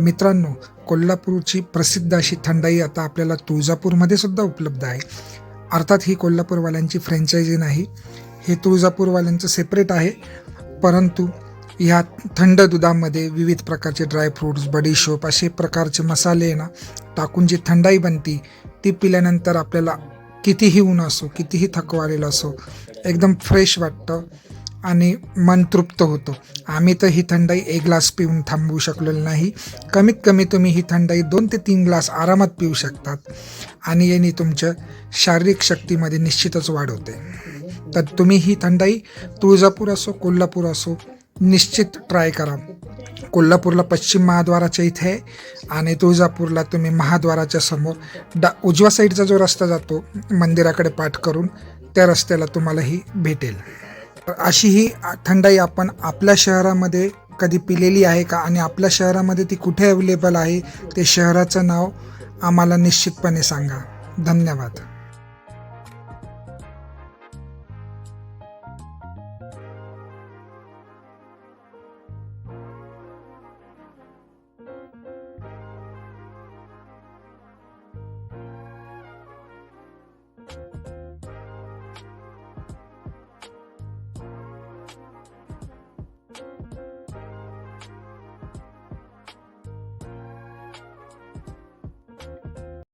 मित्रांनो, कोल्हापूरची प्रसिद्ध अशी थंडाई आता आपल्याला तुळजापूरमध्ये सुद्धा उपलब्ध आहे. अर्थात ही कोल्हापूरवाल्यांची फ्रँचायझी नाही, हे तुळजापूरवाल्यांचं सेपरेट आहे. परंतु ह्या थंड दुधामध्ये विविध प्रकारचे ड्रायफ्रूट्स, बडीशोप असे प्रकारचे मसाले ना टाकून जी थंडाई बनती, ती पिल्यानंतर आपल्याला कितीही ऊन असो, कितीही थकवा आलेला असो, एकदम फ्रेश वाटतं आणि मन तृप्त होतं. आम्ही तर ही थंडाई 1 ग्लास पिऊन थांबवू शकलेलो नाही. कमीत कमी तुम्ही ही थंडाई 2 ते 3 ग्लास आरामात पिऊ शकतात आणि याने तुमच्या शारीरिक शक्तीमध्ये निश्चितच वाढ होते. तर तुम्ही ही थंडाई तुळजापूर असो, कोल्हापूर असो, निश्चित ट्राय करा. कोल्हापूरला पश्चिम महाद्वाराच्या इथे आहे आणि तुळजापूरला तुम्ही महाद्वाराच्या समोर उजव्या साईडचा जो रस्ता जातो मंदिराकडे पाठ करून, त्या रस्त्याला तुम्हाला ही भेटेल. अशी ही थंडाई आपण आपल्या शहरामध्ये कधी पिलेली आहे का, आणि आपल्या शहरामध्ये ती कुठे अवेलेबल आहे ते शहराचं नाव आम्हाला निश्चितपणे सांगा. धन्यवाद.